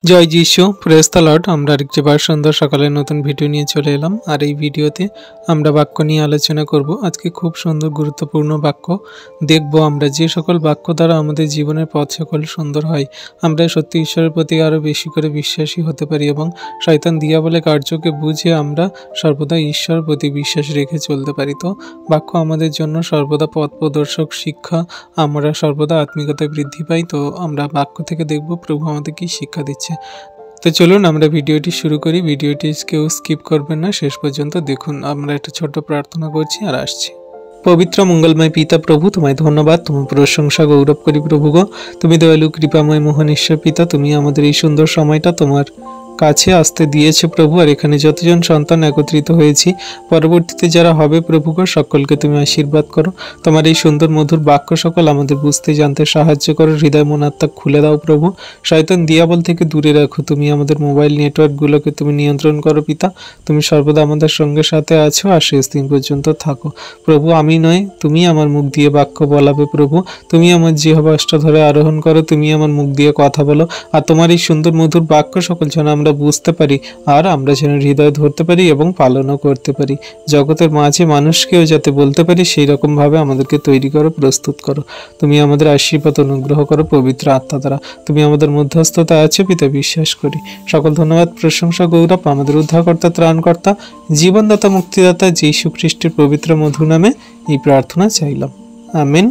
জয় যিশু, praise the Lord. আমরা আরেকবার সুন্দর সকালের নতুন ভিডিও নিয়ে চলে এলাম। আর এই ভিডিওতে আমরা বাক্য নিয়ে আলোচনা করব। আজকে খুব সুন্দর গুরুত্বপূর্ণ বাক্য দেখব আমরা, যে সকল বাক্য দ্বারা আমাদের জীবনের পথ সকল সুন্দর হয়, আমরা সত্যি ঈশ্বরের প্রতি আরও বেশি করে বিশ্বাসী হতে পারি এবং শয়তান দিয়াবলের কার্যকে বুঝে আমরা সর্বদা ঈশ্বরের প্রতি বিশ্বাস রেখে চলতে পারি। তো বাক্য আমাদের জন্য সর্বদা পথ প্রদর্শক, শিক্ষা, আমরা সর্বদা আত্মিকতায় বৃদ্ধি পাই। তো আমরা বাক্য থেকে দেখব প্রভু আমাদের কি শিক্ষা দিচ্ছে। তো চলুন আমরা ভিডিওটি শুরু করি। ভিডিওটি কেউ স্কিপ করবেন না, শেষ পর্যন্ত দেখুন। আমরা একটা ছোট্ট প্রার্থনা করছি আর আসছি। পবিত্র মঙ্গলময় পিতা প্রভু, তোমায় ধন্যবাদ, তোমার প্রশংসা গৌরব করি প্রভু গো। তুমি দয়ালু কৃপাময় মহান ঈশ্বর পিতা, তুমি আমাদের এই সুন্দর সময়টা তোমার কাছে আসতে দিয়েছে প্রভু। আর এখানে যতজন সন্তান একত্রিত হয়েছি, পরবর্তীতে যারা হবে প্রভু গো, সকলকে তুমি আশীর্বাদ করো। তোমার এই সুন্দর মধুর বাক্য সকল আমাদের বুঝতে জানতে সাহায্য করো। হৃদয় মন আত্মা খুলে দাও প্রভু। শয়তান দিয়াবল থেকে দূরে রাখো। তুমি আমাদের মোবাইল নেটওয়ার্কগুলোকে তুমি নিয়ন্ত্রণ করো পিতা। তুমি সর্বদা আমাদের সঙ্গে সাথে আছো আর শেষ দিন পর্যন্ত থাকো প্রভু। আমি নয়, তুমি আমার মুখ দিয়ে বাক্য বলাবে প্রভু। তুমি আমার জিহ্বা ধরে আরোহণ করো। তুমি আমার মুখ দিয়ে কথা বলো। আর তোমার এই সুন্দর মধুর বাক্য সকল যেন আমরা বুঝতে পারি আর আমরা যেন হৃদয় ধরতে পারি এবং পালনও করতে পারি। জগতের মাঝে মানুষকেও যাতে বলতে পারি, সেই রকম ভাবে আমাদেরকে তৈরি করো, প্রস্তুত করো। তুমি আমাদের আশীর্বাদ অনুগ্রহ করো পবিত্র আত্মা দ্বারা। তুমি আমাদের মধ্যস্থতা আছো পিতা, বিশ্বাস করি। সকল ধন্যবাদ, প্রশংসা, গৌরব আমাদের উদ্ধারকর্তা, ত্রাণকর্তা, জীবনদাতা, মুক্তিদাতা যীশু খ্রিস্টের পবিত্র মধু নামে এই প্রার্থনা চাইলাম, আমেন।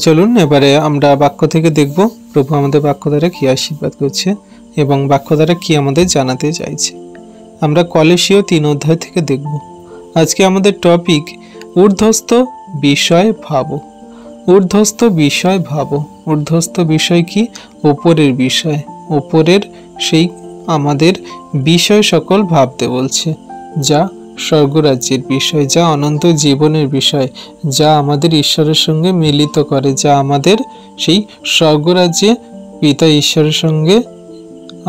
চলুন এবারে আমরা বাক্য থেকে দেখব প্রভু আমাদের বাক্য দ্বারা কি আশীর্বাদ করছে এবং বাক্য দ্বারা কি আমাদের জানাতে চাইছে। আমরা কলেসীয় 3 অধ্যায় থেকে দেখব। আজকে আমাদের টপিক ঊর্ধ্বস্থ বিষয় ভাবো। ঊর্ধ্বস্থ বিষয় ভাবো। ঊর্ধ্বস্থ বিষয় কি? ওপরের বিষয়। ওপরের সেই আমাদের বিষয় সকল ভাবতে বলছে, যা স্বর্গরাজ্যের বিষয়, যা অনন্ত জীবনের বিষয়, যা আমাদের ঈশ্বরের সঙ্গে মিলিত করে, যা আমাদের সেই স্বর্গরাজ্যে পিতা ঈশ্বরের সঙ্গে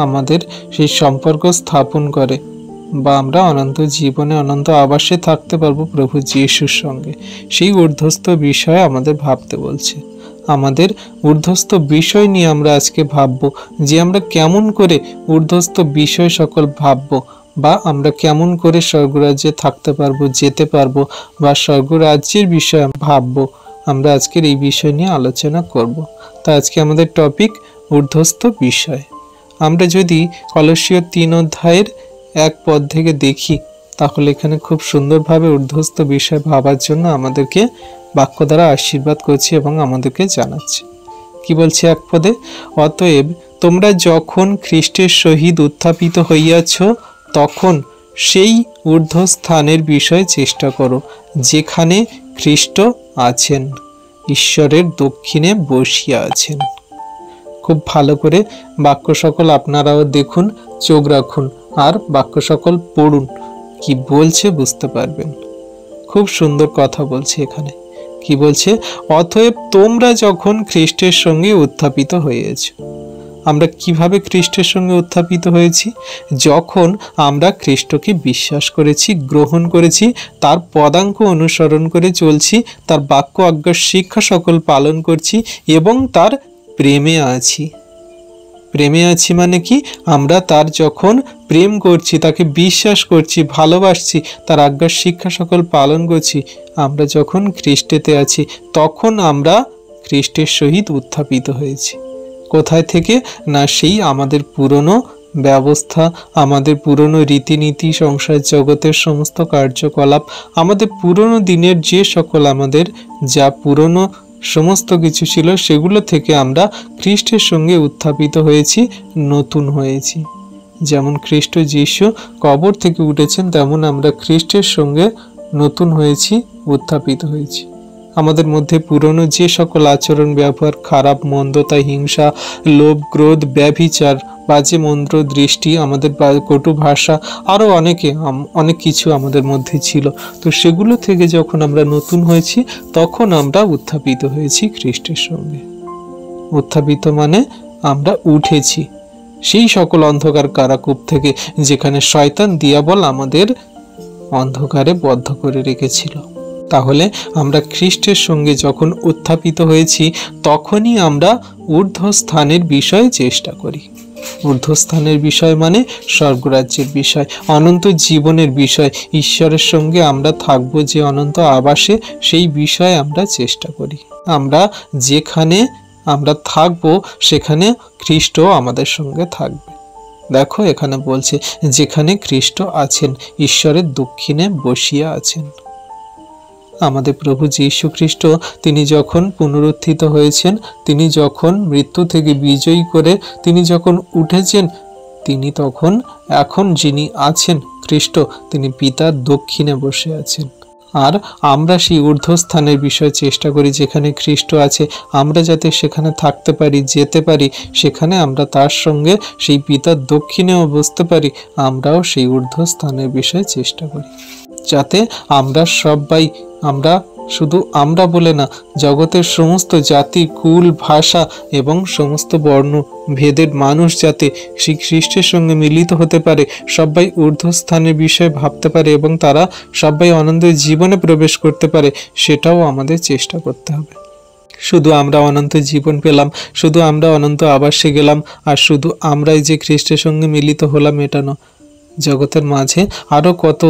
আমাদের সেই সম্পর্ক স্থাপন করে, বা আমরা অনন্ত জীবনে অনন্ত আবাসে থাকতে পারবো প্রভু যিশুর সঙ্গে। সেই ঊর্ধ্বস্থ বিষয় আমাদের ভাবতে বলছে। আমাদের ঊর্ধ্বস্থ বিষয় নিয়ে আমরা আজকে ভাববো, যে আমরা কেমন করে ঊর্ধ্বস্থ বিষয় সকল ভাববো, বা আমরা কেমন করে স্বর্গরাজ্যে থাকতে পারবো, যেতে পারবো, বা স্বর্গরাজ্যের বিষয়ে ভাববো। আমরা আজকের এই বিষয় নিয়ে আলোচনা করব। তা আজকে আমাদের টপিক ঊর্ধ্বস্থ বিষয়। আমরা যদি কলসীয় 3 অধ্যায়ের 1 পদ থেকে দেখি, তাহলে এখানে খুব সুন্দরভাবে ঊর্ধ্বস্থ বিষয় ভাবার জন্য আমাদেরকে বাক্য দ্বারা আশীর্বাদ করছে এবং আমাদেরকে জানাচ্ছে। কি বলছে 1 পদে? অতএব তোমরা যখন খ্রিস্টের সহিত উত্থাপিত হইয়াছ, তখন সেই ঊর্ধ্বস্থানের বিষয়ে চেষ্টা করো, যেখানে খ্রিস্ট আছেন, ঈশ্বরের দক্ষিণে বসিয়া আছেন। খুব ভালো করে বাক্য সকল আপনারাও দেখুন, চোখ রাখুন আর বাক্য সকল পড়ুন, কি বলছে বুঝতে পারবেন। খুব সুন্দর কথা বলছে এখানে। কি বলছে? অতএব তোমরা যখন খ্রিস্টের সঙ্গে উত্থাপিত হয়েছ। আমরা কিভাবে খ্রিস্টের সঙ্গে উত্থাপিত হয়েছি? যখন আমরা খ্রিস্টকে বিশ্বাস করেছি, গ্রহণ করেছি, তার পদাঙ্ক অনুসরণ করে চলছি, তার বাক্য আজ্ঞার শিক্ষা সকল পালন করছি এবং তার প্রেমে আছি। প্রেমে আছি মানে কি? আমরা তার যখন প্রেম করছি, তাকে বিশ্বাস করছি, ভালোবাসছি, তার আজ্ঞার শিক্ষা সকল পালন করছি, আমরা যখন খ্রিস্টেতে আছি, তখন আমরা খ্রিস্টের সহিত উত্থাপিত হয়েছি। কোথায় থেকে? না, সেই আমাদের পুরনো ব্যবস্থা, আমাদের পুরনো রীতিনীতি, সংসার জগতের সমস্ত কার্যকলাপ, আমাদের পুরনো দিনের যে সকল আমাদের যা পুরনো সমস্ত কিছু ছিল, সেগুলো থেকে আমরা খ্রিস্টের সঙ্গে উত্থাপিত হয়েছি, নতুন হয়েছি। যেমন খ্রিস্ট যিশু কবর থেকে উঠেছেন, তেমন আমরা খ্রিস্টের সঙ্গে নতুন হয়েছি, উত্থাপিত হয়েছি। আমাদের মধ্যে পুরনো যে সকল আচরণ, ব্যবহার, খারাপ, মন্দতা, হিংসা, লোভ, ক্রোধ, ব্যভিচার, বাজে মন্ত্র, দৃষ্টি, আমাদের কটু ভাষা, আরও অনেক কিছু আমাদের মধ্যে ছিল, তো সেগুলো থেকে যখন আমরা নতুন হয়েছি, তখন আমরা উত্থাপিত হয়েছি খ্রিস্টের সঙ্গে। উত্থাপিত মানে আমরা উঠেছি সেই সকল অন্ধকার কারাকূপ থেকে, যেখানে শয়তান দিয়াবল আমাদের অন্ধকারে বদ্ধ করে রেখেছিল। তাহলে আমরা খ্রিস্টের সঙ্গে যখন উত্থাপিত হয়েছি, তখনই আমরা ঊর্ধ্বস্থানের বিষয়ে চেষ্টা করি। ঊর্ধ্বস্থানের বিষয় মানে স্বর্গরাজ্যের বিষয়, অনন্ত জীবনের বিষয়, ঈশ্বরের সঙ্গে আমরা থাকব যে অনন্ত আবাসে, সেই বিষয়ে আমরা চেষ্টা করি। আমরা যেখানে আমরা থাকব সেখানে খ্রিস্ট আমাদের সঙ্গে থাকবে। দেখো এখানে বলছে যেখানে খ্রিস্ট আছেন, ঈশ্বরের দক্ষিণে বসিয়া আছেন। আমাদের প্রভু যীশু খ্রিস্ট তিনি যখন পুনরুত্থিত হয়েছেন, তিনি যখন মৃত্যু থেকে বিজয়ী করে তিনি যখন উঠেছেন, তিনি তখন এখন যিনি আছেন খ্রিস্ট, তিনি পিতার দক্ষিণে বসে আছেন। আর আমরা সেই ঊর্ধ্বস্থানের বিষয়ে চেষ্টা করি, যেখানে খ্রিস্ট আছে আমরা যাতে সেখানে থাকতে পারি, যেতে পারি, সেখানে আমরা তার সঙ্গে সেই পিতার দক্ষিণেও বসতে পারি। আমরাও সেই ঊর্ধ্বস্থানের বিষয়ে চেষ্টা করি, যাতে আমরা সবাই, আমরা শুধু আমরা বলে না, জগতের সমস্ত জাতি, কুল, ভাষা এবং সমস্ত বর্ণ ভেদের মানুষ যাতে শ্রী খ্রিস্টের সঙ্গে মিলিত হতে পারে, সবাই ঊর্ধ্বস্থানের বিষয়ে ভাবতে পারে এবং তারা সবাই অনন্ত জীবনে প্রবেশ করতে পারে, সেটাও আমাদের চেষ্টা করতে হবে। শুধু আমরা অনন্ত জীবন পেলাম, শুধু আমরা অনন্ত আবাসে গেলাম, আর শুধু আমরাই যে খ্রিস্টের সঙ্গে মিলিত হলাম, এটা নয়। জগতের মাঝে আরও কত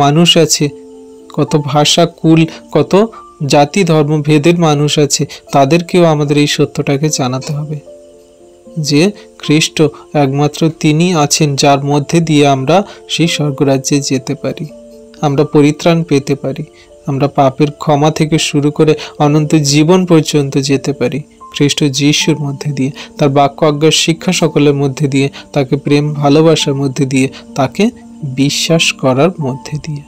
মানুষ আছে, কত ভাষা, কুল, কত জাতি, ধর্ম ভেদের মানুষ আছে, তাদেরকেও আমাদের এই সত্যটাকে জানাতে হবে যে খ্রিস্ট একমাত্র তিনি আছেন যার মধ্যে দিয়ে আমরা সেই স্বর্গরাজ্যে যেতে পারি, আমরা পরিত্রাণ পেতে পারি, আমরা পাপের ক্ষমা থেকে শুরু করে অনন্ত জীবন পর্যন্ত যেতে পারি খ্রিস্ট যিশুর মধ্যে দিয়ে, তার বাক্য আজ্ঞার শিক্ষা সকলের মধ্যে দিয়ে, তাকে প্রেম ভালোবাসার মধ্যে দিয়ে, তাকে বিশ্বাস করার মধ্যে দিয়ে।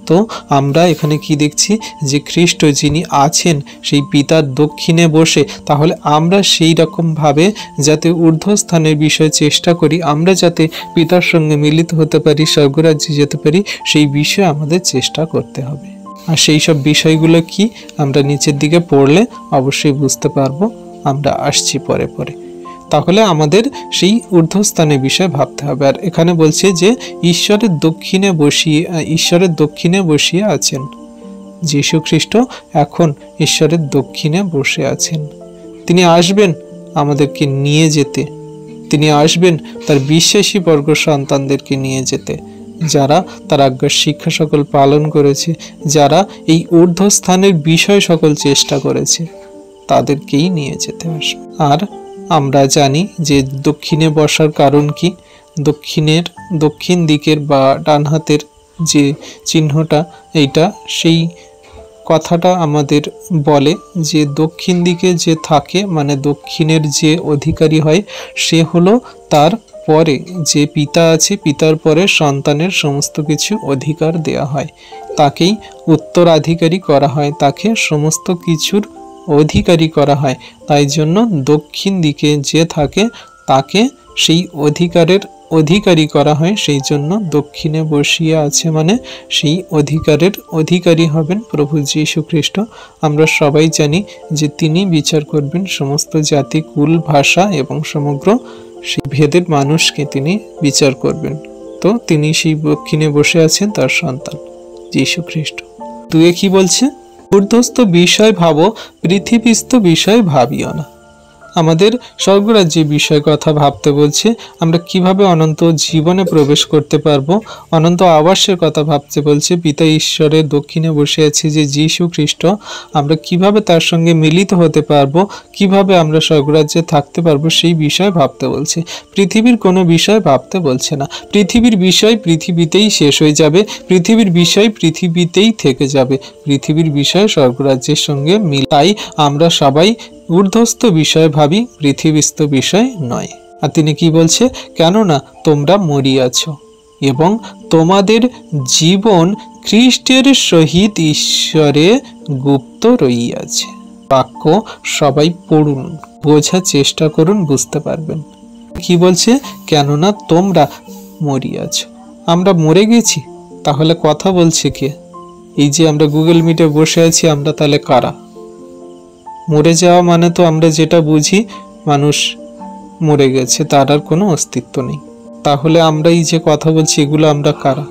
তো আমরা এখানে কি দেখছি যে খ্রিস্ট যিনি আছেন সেই পিতার দক্ষিণে বসে, তাহলে আমরা সেই রকমভাবে যাতে ঊর্ধ্বস্থানের বিষয়ে চেষ্টা করি, আমরা যাতে পিতার সঙ্গে মিলিত হতে পারি, স্বর্গরাজ্যে যেতে পারি, সেই বিষয়ে আমাদের চেষ্টা করতে হবে। আর সেই সব বিষয়গুলো কি আমরা নিচের দিকে পড়লে অবশ্যই বুঝতে পারবো, আমরা আসছি পরে পরে। তাহলে আমাদের সেই ঊর্ধ্বস্থানের বিষয়ে ভাবতে হবে। আর এখানে বলছে যে ঈশ্বরের দক্ষিণে বসিয়ে আছেন। যীশু খ্রিস্ট এখন ঈশ্বরের দক্ষিণে বসে আছেন। তিনি আসবেন আমাদেরকে নিয়ে যেতে, তিনি আসবেন তার বিশ্বাসী বর্গ সন্তানদেরকে নিয়ে যেতে, যারা তার আজ্ঞার শিক্ষা সকল পালন করেছে, যারা এই ঊর্ধ্বস্থানের বিষয় সকল চেষ্টা করেছে, তাদেরকেই নিয়ে যেতে আসবে। আর আমরা জানি যে দক্ষিণে বসার কারণ কি, দক্ষিণ দিকের বা ডান হাতের যে চিহ্নটা, এইটা সেই কথাটা আমাদের বলে যে দক্ষিণ দিকে যে থাকে, মানে দক্ষিণের যে অধিকারী হয়, সে হলো তার পরে যে পিতা আছে, পিতার পরে সন্তানের সমস্ত কিছু অধিকার দেয়া হয়, তাকেই উত্তরাধিকারী করা হয়, তাকে সমস্ত কিছুর অধিকারী করা হয়। তাই জন্য দক্ষিণ দিকে যে থাকে তাকে সেই অধিকারের অধিকারী করা হয়। সেই জন্য দক্ষিণে বসিয়ে আছে মানে সেই অধিকারের অধিকারী হবেন প্রভু যীশু খ্রিস্ট। আমরা সবাই জানি যে তিনি বিচার করবেন সমস্ত জাতি, কুল, ভাষা এবং সমগ্র সেই ভেদের মানুষকে তিনি বিচার করবেন। তো তিনি সেই দক্ষিণে বসে আছেন তার সন্তান যীশু খ্রিস্ট। তুই কি বলছে? ঊর্ধ্বস্থ বিষয় ভাবো, পৃথিবীস্থ বিষয় ভাবিও না। আমাদের স্বর্গরাজ্যের বিষয় কথা ভাবতে বলছে। আমরা কিভাবে অনন্ত জীবনে প্রবেশ করতে পারবো, অনন্ত আবাসের কথা ভাবতে বলছে। পিতা ঈশ্বরের দক্ষিণে বসে আছে যে যীশু খ্রিস্ট, আমরা কিভাবে তার সঙ্গে মিলিত হতে পারবো, কিভাবে আমরা স্বর্গরাজ্যে থাকতে পারবো, সেই বিষয় ভাবতে বলছে। পৃথিবীর কোনো বিষয় ভাবতে বলছে না। পৃথিবীর বিষয় পৃথিবীতেই শেষ হয়ে যাবে, পৃথিবীর বিষয় পৃথিবীতেই থেকে যাবে, পৃথিবীর বিষয় স্বর্গরাজ্যের সঙ্গে মিল। তাই আমরা সবাই ঊর্ধ্বস্থ বিষয় ভাবি, পৃথিবীস্থ বিষয় নয়। আর তিনি কি বলছে? কেননা তোমরা মরিয়াছ এবং তোমাদের জীবন খ্রিস্টের সহিত ঈশ্বরে গুপ্ত রইয়াছে। বাক্য সবাই পড়ুন, বোঝার চেষ্টা করুন, বুঝতে পারবেন কি বলছে। কেননা তোমরা মরিয়াছ, আমরা মরে গেছি। তাহলে কথা বলছে কে? এই যে আমরা গুগল মিটে বসে আছি, আমরা তাহলে কারা? মরে যাওয়া মানে তো আমরা যেটা বুঝি মানুষ মরে গেছে, তার আর কোনো অস্তিত্ব নেই। তাহলে আমরা এই যে কথা বলছি, এগুলো আমরা কারা?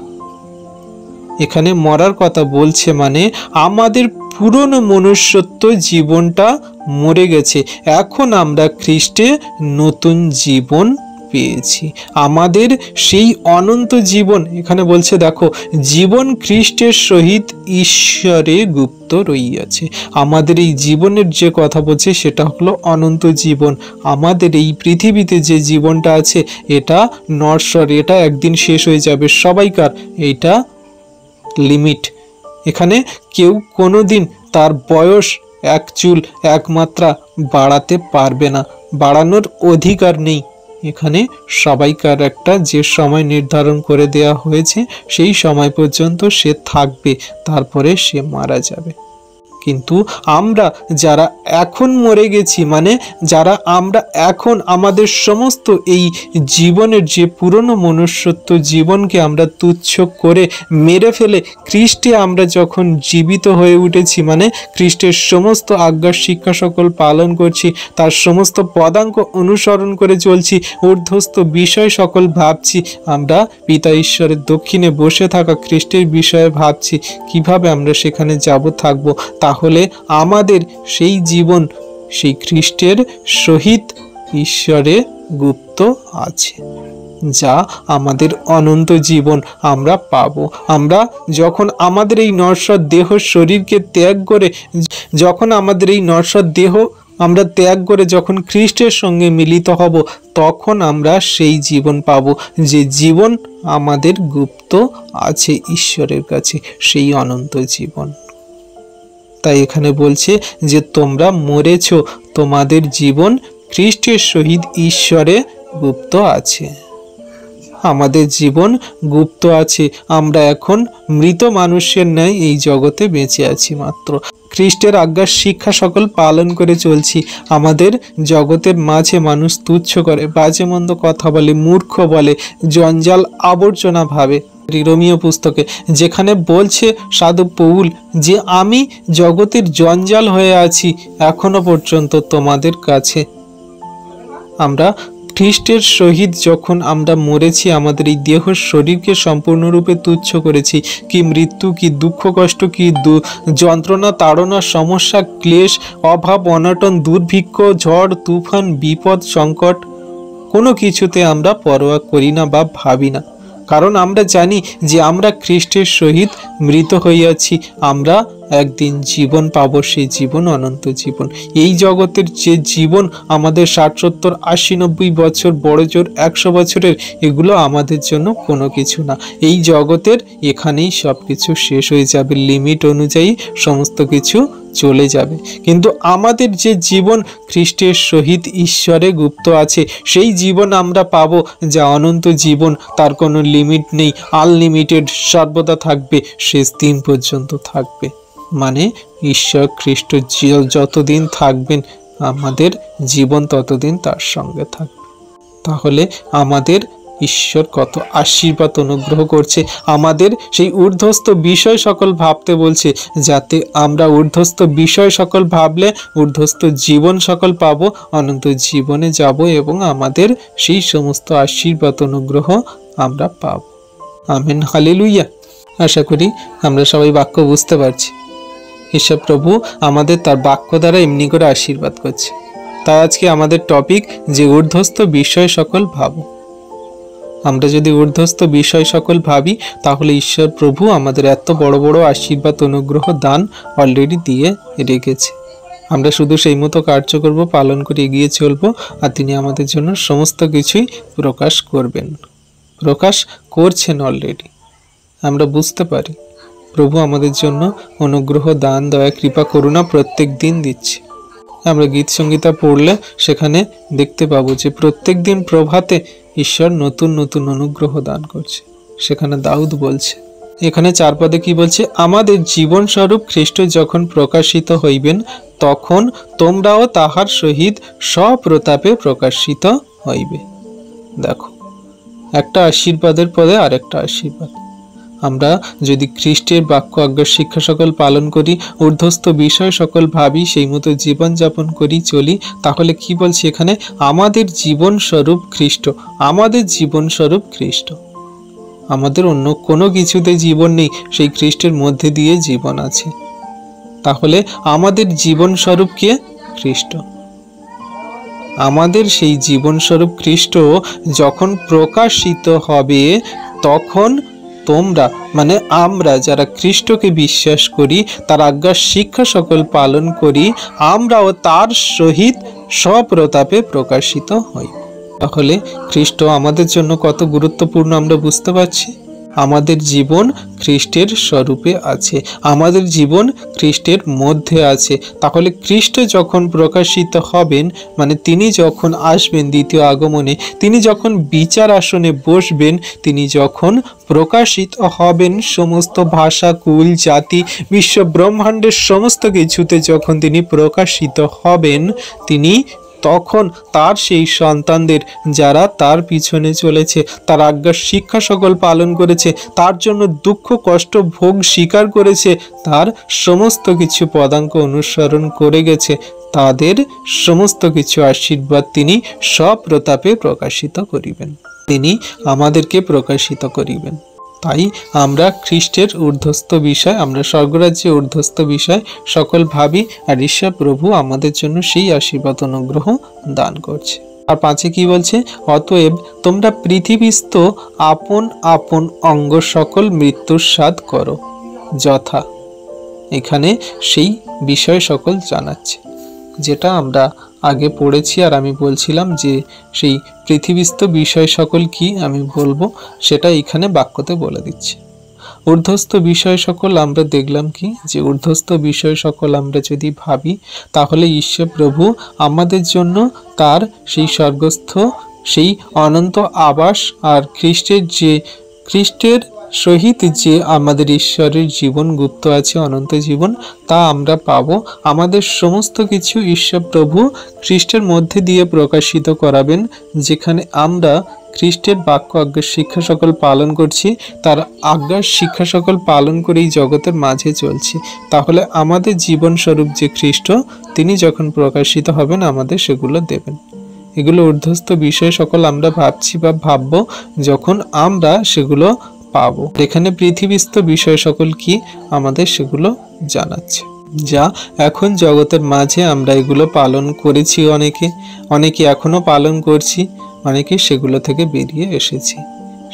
এখানে মরার কথা বলছে মানে আমাদের পুরনো মনুষ্যত্ব জীবনটা মরে গেছে, এখন আমরা খ্রিস্টে নতুন জীবন পেয়েছি। আমাদের সেই অনন্ত জীবন, এখানে বলছে দেখো, জীবন খ্রিস্টের সহিত ঈশ্বরে গুপ্ত রইয়াছে। আমাদের এই জীবনের যে কথা বলছে সেটা হলো অনন্ত জীবন। আমাদের এই পৃথিবীতে যে জীবনটা আছে এটা নশ্বর, এটা একদিন শেষ হয়ে যাবে সবাইকার, এইটা লিমিট। এখানে কেউ কোনোদিন তার বয়স এক চুল এক মাত্রা বাড়াতে পারবে না, বাড়ানোর অধিকার নেই। এখানে সবাইকার একটা যে সময় নির্ধারণ করে দেওয়া হয়েছে সেই সময় পর্যন্ত সে থাকবে, তারপরে সে মারা যাবে। কিন্তু আমরা যারা এখন মরে গেছি, মানে যারা আমরা এখন আমাদের সমস্ত এই জীবনের যে পুরনো মনুষ্যত্ব জীবনকে আমরা তুচ্ছ করে মেরে ফেলে খ্রিস্টে আমরা যখন জীবিত হয়ে উঠেছি, মানে খ্রিস্টের সমস্ত আজ্ঞা শিক্ষা সকল পালন করছি, তার সমস্ত পদাঙ্ক অনুসরণ করে চলছি, ঊর্ধ্বস্থ বিষয় সকল ভাবছি, আমরা পিতা ঈশ্বরের দক্ষিণে বসে থাকা খ্রিস্টের বিষয়ে ভাবছি, কিভাবে আমরা সেখানে যাব থাকবো। তাহলে আমাদের সেই জীবন সেই খ্রিস্টের সহিত ঈশ্বরে গুপ্ত আছে, যা আমাদের অনন্ত জীবন আমরা পাবো। আমরা যখন আমাদের এই নশ্বর দেহ শরীরকে ত্যাগ করে, যখন আমাদের এই নশ্বর দেহ আমরা ত্যাগ করে যখন খ্রিস্টের সঙ্গে মিলিত হব, তখন আমরা সেই জীবন পাব, যে জীবন আমাদের গুপ্ত আছে ঈশ্বরের কাছে, সেই অনন্ত জীবন। তাই এখানে বলছে যে তোমরা মরেছ, তোমাদের জীবন খ্রিস্টের সহিত ঈশ্বরে গুপ্ত আছে। আমাদের জীবন গুপ্ত আছে, আমরা এখন মৃত মানুষের ন্যায় এই জগতে বেঁচে আছি মাত্র। খ্রিস্টের আজ্ঞার শিক্ষা সকল পালন করে চলছি। আমাদের জগতের মাঝে মানুষ তুচ্ছ করে, বাজে মন্দ কথা বলে, মূর্খ বলে, জঞ্জাল আবর্জনা ভাবে। রোমীয় পুস্তকে যেখানে বলছে সাধু পৌল যে আমি জগতের জঞ্জাল হয়ে আছি এখনো পর্যন্ত তোমাদের কাছে। আমরা খ্রিস্টের সহিত যখন আমরা মরেছি, আমাদের এই দেহ শরীরকে সম্পূর্ণরূপে তুচ্ছ করেছি। কি মৃত্যু, কি দুঃখ কষ্ট, কি যন্ত্রণা, তাড়না, সমস্যা, ক্লেশ, অভাব, অনটন, দুর্ভিক্ষ, ঝড়, তুফান, বিপদ, সংকট, কোনো কিছুতে আমরা পরোয়া করি না বা ভাবি না। কারণ আমরা জানি যে আমরা খ্রিস্টের সহিত মৃত হইয়াছি, আমরা একদিন জীবন পাব, সেই জীবন অনন্ত জীবন। এই জগতের যে জীবন আমাদের 60, 70, 80, 90 বছর, বড় জোর 100 বছরের, এগুলো আমাদের জন্য কোনো কিছু না। এই জগতের এখানেই সব কিছু শেষ হয়ে যাবে, লিমিট অনুযায়ী সমস্ত কিছু চলে যাবে। কিন্তু আমাদের যে জীবন খ্রিস্টের সহিত ঈশ্বরে গুপ্ত আছে, সেই জীবন আমরা পাবো, যা অনন্ত জীবন, তার কোনো লিমিট নেই, আনলিমিটেড, সর্বদা থাকবে, শেষ দিন পর্যন্ত থাকবে। মানে ঈশ্বর খ্রিস্ট যতদিন থাকবেন আমাদের জীবন ততদিন তার সঙ্গে থাকবে। তাহলে আমাদের ঈশ্বর কত আশীর্বাদ অনুগ্রহ করছে, আমাদের সেই ঊর্ধ্বস্থ বিষয় সকল ভাবতে বলছে, যাতে আমরা ঊর্ধ্বস্থ বিষয় সকল ভাবলে ঊর্ধ্বস্থ জীবন সকল পাবো, অনন্ত জীবনে যাব এবং আমাদের সেই সমস্ত আশীর্বাদ অনুগ্রহ আমরা পাব। Amen, hallelujah. আশা করি আমরা সবাই বাক্য বুঝতে পারছি। ঈশ্বর প্রভু আমাদের তার বাক্য দ্বারা এমনি করে আশীর্বাদ করছে। তাই আজকে আমাদের টপিক যে ঊর্ধ্বস্থ বিষয় সকল ভাবো। আমরা যদি ঊর্ধ্বস্থ বিষয় সকল ভাবি, তাহলে ঈশ্বর প্রভু আমাদের এত বড় বড় আশীর্বাদ অনুগ্রহ দান অলরেডি দিয়ে রেখেছে। আমরা শুধু সেই মতো কার্য করব, পালন করে এগিয়ে চলবো, আর তিনি আমাদের জন্য সমস্ত কিছুই প্রকাশ করবেন, প্রকাশ করছেন অলরেডি। আমরা বুঝতে পারি প্রভু আমাদের জন্য অনুগ্রহ, দান, দয়া, কৃপা, করুণা প্রত্যেক দিন দিচ্ছে। আমরা গীত সংগীতা পড়লে সেখানে দেখতে পাবো যে প্রত্যেক দিন প্রভাতে ঈশ্বর নতুন নতুন অনুগ্রহ দান করছে। সেখানে দাউদ বলছে, এখানে 4 পদে কি বলছে, আমাদের জীবন স্বরূপ খ্রিস্ট যখন প্রকাশিত হইবেন, তখন তোমরাও তাহার সহিত স্বপ্রতাপে প্রকাশিত হইবে। দেখো, একটা আশীর্বাদের পদে আরেকটা আশীর্বাদ। আমরা যদি খ্রিস্টের বাক্য আজ্ঞা শিক্ষা সকল পালন করি, ঊর্ধ্বস্থ বিষয় সকল ভাবি, সেই মতো জীবন যাপন করি, চলি, তাহলে কি বলছি এখানে, আমাদের জীবন স্বরূপ খ্রিস্ট, আমাদের জীবন স্বরূপ খ্রিস্ট। আমাদের অন্য কোনো কিছুতে জীবন নেই, সেই খ্রিস্টের মধ্যে দিয়ে জীবন আছে। তাহলে আমাদের জীবন স্বরূপ কে? খ্রিস্ট। আমাদের সেই জীবনস্বরূপ খ্রিস্ট যখন প্রকাশিত হবে তখন তোমরা মানে আমরা যারা খ্রিস্টকে বিশ্বাস করি, তার আজ্ঞার শিক্ষা সকল পালন করি, আমরাও তার সহিত স্বপ্রতাপে প্রকাশিত হই। তাহলে খ্রিস্ট আমাদের জন্য কত গুরুত্বপূর্ণ আমরা বুঝতে পারছি। আমাদের জীবন খ্রিস্টের স্বরূপে আছে, আমাদের জীবন খ্রিস্টের মধ্যে আছে। তাহলে খ্রিস্ট যখন প্রকাশিত হবেন মানে তিনি যখন আসবেন দ্বিতীয় আগমনে, তিনি যখন বিচার আসনে বসবেন, তিনি যখন প্রকাশিত হবেন সমস্ত ভাষা, কুল, জাতি, বিশ্ব ব্রহ্মাণ্ডের সমস্ত কিছুতে যখন তিনি প্রকাশিত হবেন, তিনি তখন তার সেই সন্তানদের যারা তার পিছনে চলেছে, তার আজ্ঞার শিক্ষা সকল পালন করেছে, তার জন্য দুঃখ কষ্ট ভোগ স্বীকার করেছে, তার সমস্ত কিছু পদাঙ্ক অনুসরণ করে গেছে, তাদের সমস্ত কিছু আশীর্বাদ তিনি স্বপ্রতাপে প্রকাশিত করিবেন, তিনি আমাদেরকে প্রকাশিত করিবেন। তাই আমরা খ্রিস্টের ঊর্ধ্বস্থ বিষয়, আমরা স্বর্গরাজ্যে ঊর্ধ্বস্থ বিষয় সকল ভাবি, আর ঈশ্বর প্রভু আমাদের জন্য সেই আশীর্বাদ অনুগ্রহ দান করছে। আর 5 কি বলছে? অতএব তোমরা পৃথিবীস্থ আপন আপন অঙ্গ সকল মৃত্যুর স্বাদ করো যথা। এখানে সেই বিষয় সকল জানাচ্ছে যেটা আমরা আগে পড়েছি, আর আমি বলছিলাম যে সেই পৃথিবীস্থ বিষয় সকল কি আমি বলবো সেটা এখানে বাক্যতে বলে দিচ্ছে। ঊর্ধ্বস্থ বিষয় সকল আমরা দেখলাম কি, যে ঊর্ধ্বস্থ বিষয় সকল আমরা যদি ভাবি তাহলে ঈশ্বর প্রভু আমাদের জন্য তার সেই স্বর্গস্থ সেই অনন্ত আবাস, আর খ্রিস্টের সহিত যে আমাদের ঈশ্বরের জীবন গুপ্ত আছে, অনন্ত জীবন, তা আমরা পাবো। আমাদের সমস্ত কিছু ঈশ্বর প্রভু খ্রিস্টের মধ্যে দিয়ে প্রকাশিত করাবেন, যেখানে আমরা খ্রিস্টের বাক্য আজ্ঞার শিক্ষা সকল পালন করছি, তার আজ্ঞার শিক্ষা সকল পালন করে এই জগতের মাঝে চলছি। তাহলে আমাদের জীবন স্বরূপ যে খ্রিস্ট, তিনি যখন প্রকাশিত হবেন আমাদের সেগুলো দেবেন। এগুলো ঊর্ধ্বস্থ বিষয় সকল আমরা ভাবছি বা ভাববো যখন আমরা সেগুলো পাবো। এখানে পৃথিবীস্থ বিষয় সকল কি আমাদের সেগুলো জানাচ্ছে, যা এখন জগতের মাঝে আমরা এগুলো পালন করেছি, অনেকে এখনো পালন করছি, অনেকে সেগুলো থেকে বেরিয়ে এসেছি।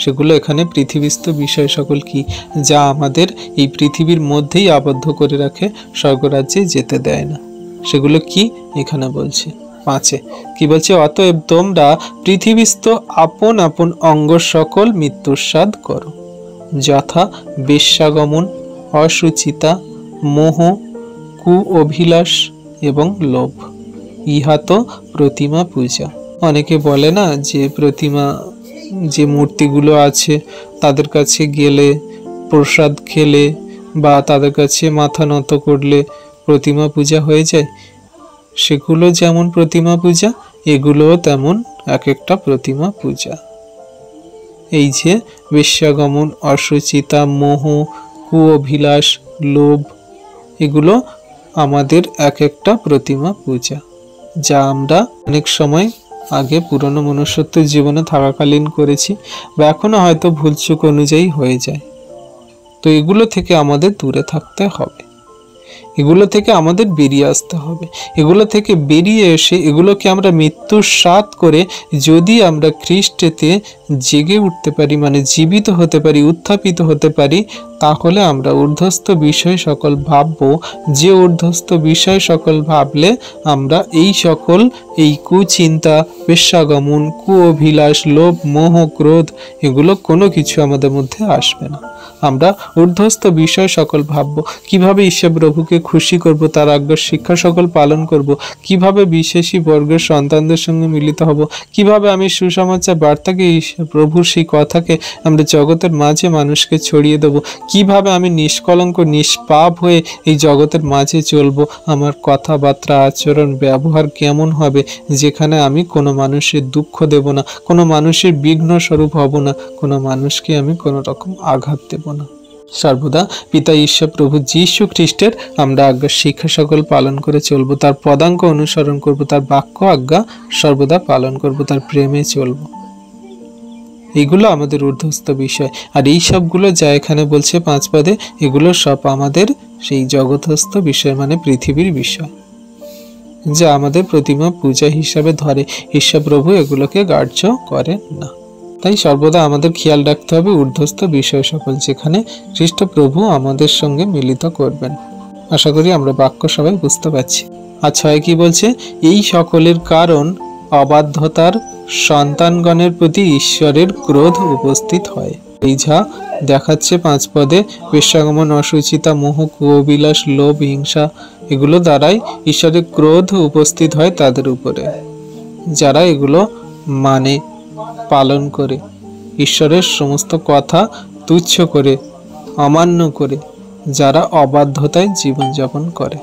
সেগুলো এখানে পৃথিবীস্থ বিষয় সকল কি, যা আমাদের এই পৃথিবীর মধ্যেই আবদ্ধ করে রাখে, স্বর্গরাজ্যে যেতে দেয় না। সেগুলো কি এখানে বলছে 5 কি বলছে? অতএব তোমরা পৃথিবীস্থ আপন আপন অঙ্গ সকল মৃত্যুর স্বাদ করো যথা বেশ্যাগমন, অসুচিতা, মোহ, কু অভিলাষ এবং লোভ, ইহা তো প্রতিমা পূজা। অনেকে বলে না যে প্রতিমা, যে মূর্তিগুলো আছে তাদের কাছে গেলে, প্রসাদ খেলে বা তাদের কাছে মাথা নত করলে প্রতিমা পূজা হয়ে যায়। সেগুলো যেমন প্রতিমা পূজা, এগুলোও তেমন এক একটা প্রতিমা পূজা। এই যে বেশ্যাগমন, অসুচিতা, মোহ, কু অভিলাষ, লোভ, এগুলো আমাদের এক একটা প্রতিমা পূজা, যা আমরা অনেক সময় আগে পুরনো মনুষ্যত্বের জীবনে থাকাকালীন করেছি বা এখনো হয়তো ভুলচুক অনুযায়ী হয়ে যায়। তো এগুলো থেকে আমাদের দূরে থাকতে হবে, এগুলো থেকে আমাদের বেরিয়ে আসতে হবে। এগুলো থেকে বেরিয়ে এসে এগুলোকে আমরা মৃত্যুর স্বাদ করে যদি আমরা খ্রিস্টেতে জেগে উঠতে পারি, মানে জীবিত হতে পারি, উত্থাপিত হতে পারি, তাহলে আমরা ঊর্ধ্বস্থ বিষয় সকল ভাববো। যে ঊর্ধ্বস্থ বিষয় সকল ভাবলে আমরা এই কুচিন্তা, বেশ্যাগমন, কু অভিলাষ, লোভ, মোহ, ক্রোধ, এগুলো কোনো কিছু আমাদের মধ্যে আসবে না। আমরা ঊর্ধ্বস্থ বিষয় সকল ভাববো, কিভাবে ঈশ্বর প্রভুকে খুশি করব, তার আজ্ঞার শিক্ষা সকল পালন করব, কিভাবে বিশেষী বর্গের সন্তানদের সঙ্গে মিলিত হব, কিভাবে আমি সুসমাচার বার্তাকে, ঈশ্বর প্রভুর সেই কথাকে আমরা জগতের মাঝে মানুষকে ছড়িয়ে দেব, কিভাবে আমি নিষ্কলঙ্ক নিষ্পাপ হয়ে এই জগতের মাঝে চলব, আমার কথাবার্তা, আচরণ, ব্যবহার কেমন হবে, যেখানে আমি কোনো মানুষের দুঃখ দেব না, কোনো মানুষের বিঘ্ন স্বরূপ হব না, কোনো মানুষকে আমি কোনো রকম আঘাত দেব না। সর্বদা পিতা ঈশ্বর প্রভু যীশু খ্রিস্টের আমরা আজ্ঞা শিক্ষা সকল পালন করে চলব, তার পদাঙ্ক অনুসরণ করব, তার বাক্য আজ্ঞা সর্বদা পালন করব, তার প্রেমে চলব। এগুলো আমাদের ঊর্ধ্বস্থ বিষয়। আর এই সবগুলো যা এখানে বলছে 5 পদে, এগুলো সব আমাদের সেই জগৎস্থ বিষয়, মানে পৃথিবীর বিষয়। যা আমাদের প্রতিমা পূজা হিসাবে ধরে, ঈশ্বর প্রভু এগুলোকে গ্রাহ্য করেন না। তাই সর্বদা আমাদের খেয়াল রাখতে হবে ঊর্ধ্বস্থ বিষয় সকল, যেখানে খ্রিস্ট প্রভু আমাদের সঙ্গে মিলিত করবেন। আশা করি আমরা বাক্য সবাই বুঝতে পারছি। আচ্ছা, কি বলছে? এই সকলের কারণ অবাধ্যতার সন্তানগণের প্রতি ঈশ্বরের ক্রোধ উপস্থিত হয়। এই যা দেখাচ্ছে 5 পদে, বেশ্যাগমন, অসুচিতা, মোহ, কুঅবিলাস, লোভ, হিংসা, এগুলো দ্বারাই ঈশ্বরের ক্রোধ উপস্থিত হয় তাদের উপরে, যারা এগুলো মানে, পালন করে, ঈশ্বরের সমস্ত কথা তুচ্ছ করে, অমান্য করে, যারা অবাধ্যতায় জীবনযাপন করে।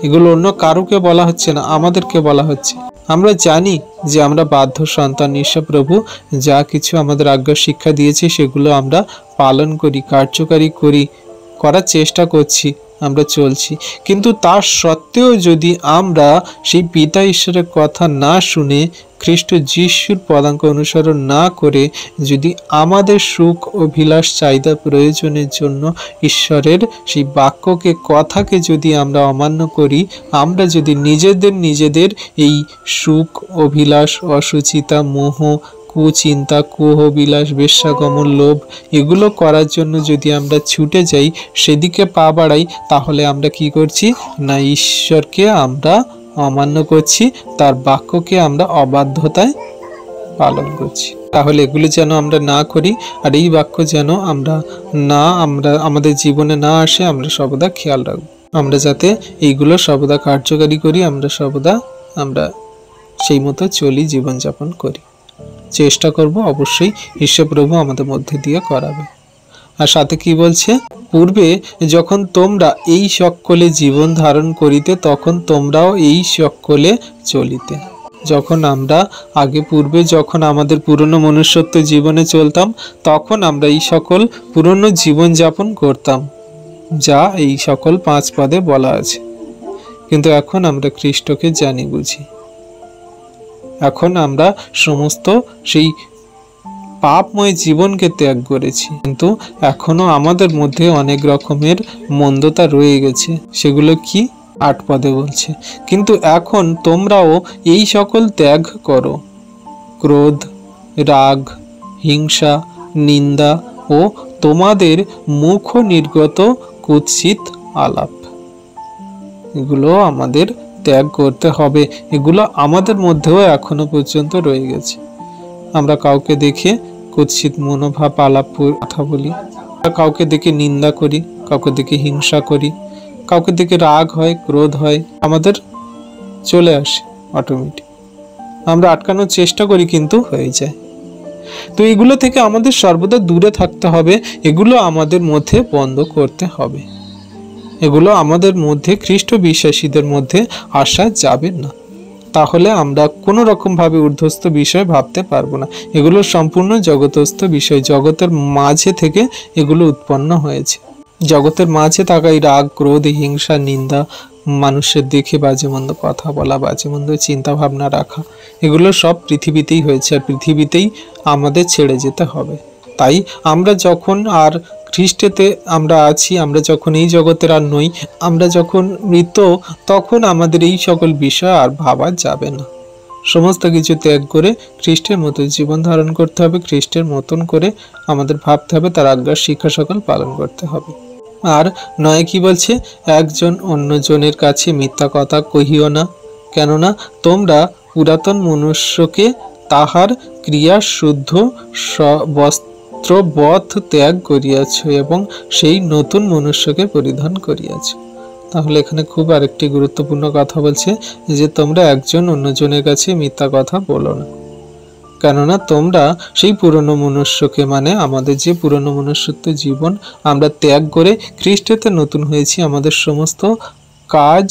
এগুলো অন্য কারুকে বলা হচ্ছে না, আমাদেরকে বলা হচ্ছে। আমরা জানি যে আমরা বাধ্য সন্তান, ঈশ্বর প্রভু যা কিছু আমাদের আজ্ঞা শিক্ষা দিয়েছে সেগুলো আমরা পালন করি, কার্যকারী করি, করার চেষ্টা করছি, আমরা চলছি। কিন্তু তার সত্ত্বেও যদি আমরা সেই পিতা ঈশ্বরের কথা না শুনে, খ্রিস্ট যিশুর পদাঙ্ক অনুসরণ না করে, যদি আমাদের সুখ অভিলাষ চাহিদা প্রয়োজনের জন্য ঈশ্বরের সেই বাক্যকে, কথাকে যদি আমরা অমান্য করি, আমরা যদি নিজেদের এই সুখ অভিলাষ, অসুচিতা, মোহ, কুচিন্তা, কুঅবিলাস, বেশ্যাগমন, লোভ, এগুলো করার জন্য যদি আমরা ছুটে যাই, সেদিকে পা বাড়াই, তাহলে আমরা কি করছি না, ঈশ্বরকে আমরা অমান্য করছি, তার বাক্যকে আমরা অবাধ্যতায় পালন করছি। তাহলে এগুলো যেন আমরা না করি, আর এই বাক্য যেন আমরা আমাদের জীবনে না আসে, আমরা সর্বদা খেয়াল রাখবো, আমরা যাতে এইগুলো সর্বদা কার্যকারী করি, আমরা সেই মতো চলি, জীবনযাপন করি, চেষ্টা করব। অবশ্যই ঈশ্বর প্রভু আমাদের মধ্যে দিয়ে করাবে। আর সাথে কি বলছে? পূর্বে যখন তোমরা এই সকলে জীবন ধারণ করিতে, তখন তোমরাও এই সকলে চলিতে। যখন আমরা পূর্বে যখন আমাদের পুরনো মনুষ্যত্ব জীবনে চলতাম, তখন আমরা এই সকল পুরনো জীবন যাপন করতাম, যা এই সকল 5 পদে বলা আছে। কিন্তু এখন আমরা খ্রিস্টকে জানি বুঝি, এখন আমরা সমস্ত সেই পাপময় জীবনকে ত্যাগ করেছি, কিন্তু এখনো আমাদের মধ্যে অনেক রকমের মন্দতা রয়ে গেছে। সেগুলো কি? 8 পদে বলছে, কিন্তু এখন তোমরাও এই সকল ত্যাগ করো, ক্রোধ, রাগ, হিংসা, নিন্দা ও তোমাদের মুখ নির্গত কুৎসিত আলাপ। এগুলো আমাদের ত্যাগ করতে হবে। এগুলো আমাদের মধ্যেও এখনো পর্যন্ত রয়ে গেছে। আমরা কাউকে দেখে কুৎসিত মনোভাব, আলাপ, কথা বলি, কাউকে দেখে নিন্দা করি, কাউকে দেখে হিংসা করি, কাউকে দেখে রাগ হয়, ক্রোধ হয়, আমাদের চলে আসে অটোমেটিক। আমরা আটকানোর চেষ্টা করি, কিন্তু হয়ে যায়। তো এগুলো থেকে আমাদের সর্বদা দূরে থাকতে হবে, এগুলো আমাদের মধ্যে বন্ধ করতে হবে। এগুলো আমাদের মধ্যে, খ্রিস্ট বিশ্বাসীদের মধ্যে আসা যাবে না। তাহলে আমরা কোনো রকমভাবে ঊর্ধ্বস্থ বিষয় ভাবতে পারবো না। এগুলো সম্পূর্ণ জগতস্থ বিষয়, জগতের মাঝে থেকে এগুলো উৎপন্ন হয়েছে। জগতের মাঝে থাকা এই রাগ, ক্রোধ, হিংসা, নিন্দা, মানুষের দেখে বাজে মন্দ কথা বলা, বাজে মন্দ চিন্তা ভাবনা রাখা, এগুলো সব পৃথিবীতেই হয়েছে, আর পৃথিবীতেই আমাদের ছেড়ে যেতে হবে। তাই আমরা যখন আর খ্রিস্টেতে আমরা আছি, আমরা যখন এই জগতের আর নই, আমরা যখন মৃত, তখন আমাদের এই সকল বিষয় আর ভাবা যাবে না। সমস্ত কিছু ত্যাগ করে খ্রিস্টের মতো জীবন ধারণ করতে হবে, খ্রিস্টের মতন করে আমাদের ভাবতে হবে, তার আজ্ঞার শিক্ষা সকল পালন করতে হবে। আর নয় কি বলছে? একজন অন্যজনের কাছে মিথ্যা কথা কহিও না, কেননা তোমরা পুরাতন মনুষ্যকে তাহার ক্রিয়া শুদ্ধ বস্ত্রবধ ত্যাগ করিয়াছ এবং সেই নতুন মনুষ্যকে পরিধান করিয়াছ। তাহলে এখানে খুব আরেকটি গুরুত্বপূর্ণ কথা বলছে যে তোমরা একজন অন্যজনের কাছে মিথ্যা কথা বলো না, কেননা তোমরা সেই পুরনো মনুষ্যকে, মানে আমাদের যে পুরনো মনুষ্যত্ব জীবন, আমরা ত্যাগ করে খ্রিস্টেতে নতুন হয়েছি। আমাদের সমস্ত কাজ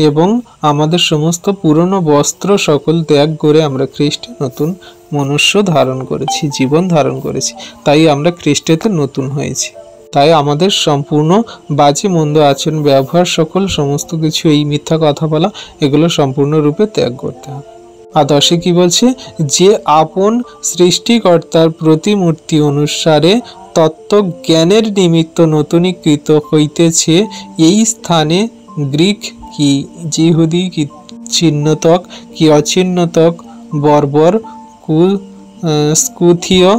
এবং আমাদের সমস্ত পুরনো বস্ত্র সকল ত্যাগ করে আমরা খ্রিস্টে নতুন মনুষ্য ধারণ করেছি, জীবন ধারণ করেছি। তাই আমরা খ্রিস্টেতে নতুন হয়েছি। তাই আমাদের সম্পূর্ণ বাজে মন্দ আচরণ, ব্যবহার সকল সমস্ত কিছু, এই মিথ্যা কথা বলা, এগুলো সম্পূর্ণরূপে ত্যাগ করতে হবে। আর 10 কি বলছে? যে আপন সৃষ্টিকর্তার প্রতিমূর্তি অনুসারে তত্ত্ব জ্ঞানের নিমিত্ত নতুনীকৃত হইতেছে, এই স্থানে গ্রীক কি যিহুদি কি চিহ্নতক কি অচিহ্নতক, বর্বর, স্কুথীয়,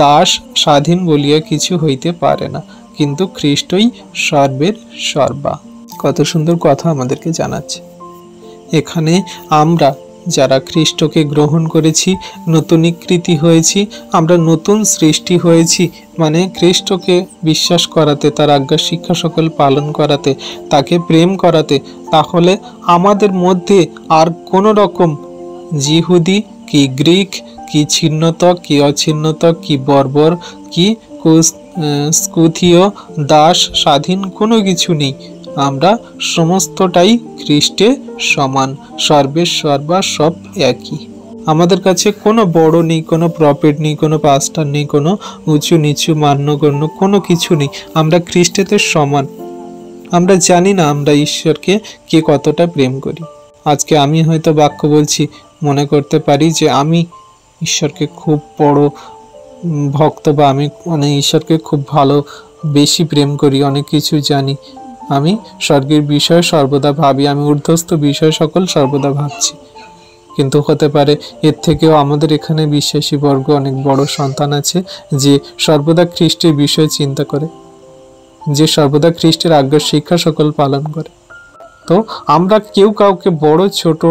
দাস, স্বাধীন বলিয়া কিছু হইতে পারে না, কিন্তু খ্রিস্টই সর্বের সর্বা। কত সুন্দর কথা আমাদেরকে জানাচ্ছে। এখানে আমরা যারা খ্রিস্টকে গ্রহণ করেছি, নতুনীকৃতি হয়েছি, আমরা নতুন সৃষ্টি হয়েছি, মানে খ্রিস্টকে বিশ্বাস করাতে, তার আজ্ঞা শিক্ষা সকল পালন করাতে, তাকে প্রেম করাতে, তাহলে আমাদের মধ্যে আর কোনো রকম জিহুদি কি গ্রিক, কি ছিন্নতক, কি অছিন্নতক, কি বর্বর, কি স্কুথীয়, দাস, স্বাধীন কোনো কিছু নেই। আমরা সমস্তটাই খ্রিস্টে সমান, সর্বের সর্বা, সব একই। আমাদের কাছে কোনো বড় নেই, কোনো প্রফেট নেই, কোনো পাস্টার নেই, কোনো উঁচু নিচু মান্যগণ্য কোনো কিছু নেই। আমরা খ্রিস্টেতে সমান। আমরা জানি না আমরা ঈশ্বরকে কে কতটা প্রেম করি। আজকে আমি হয়তো বাক্য বলছি, মনে করতে পারি যে আমি ঈশ্বরকে খুব বড় ভক্ত, বা আমি ঈশ্বরকে খুব ভালো বেশি প্রেম করি, অনেক কিছু জানি, আমি স্বর্গের বিষয় সর্বদা ভাবি, আমি ঊর্ধ্বস্থ বিষয় সকল সর্বদা ভাবছি। কিন্তু হতে পারে এর থেকেও আমাদের এখানে বিশ্বাসী বর্গ অনেক বড় সন্তান আছে, যে সর্বদা খ্রিস্টের বিষয় চিন্তা করে, যে সর্বদা খ্রিস্টের আজ্ঞা শিক্ষা সকল পালন করে। তো আমরা কেউ কাউকে বড় ছোট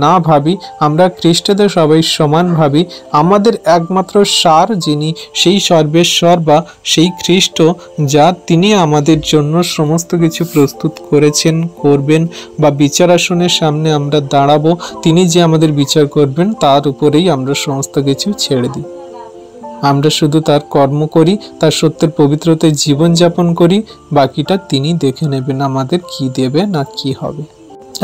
না ভাবি, আমরা খ্রিস্টদের সবাই সমান ভাবি। আমাদের একমাত্র সার যিনি, সেই সর্বেশ্বর বা সেই খ্রিস্ট, যা তিনি আমাদের জন্য সমস্ত কিছু প্রস্তুত করেছেন, করবেন, বা বিচার আসনের সামনে আমরা দাঁড়াবো, তিনি যে আমাদের বিচার করবেন, তার উপরেই আমরা সমস্ত কিছু ছেড়ে দিই। আমরা শুধু তার কর্ম করি, তার সত্যের পবিত্রতায় জীবনযাপন করি, বাকিটা তিনি দেখে নেবেন আমাদের কি দেবে না কি হবে।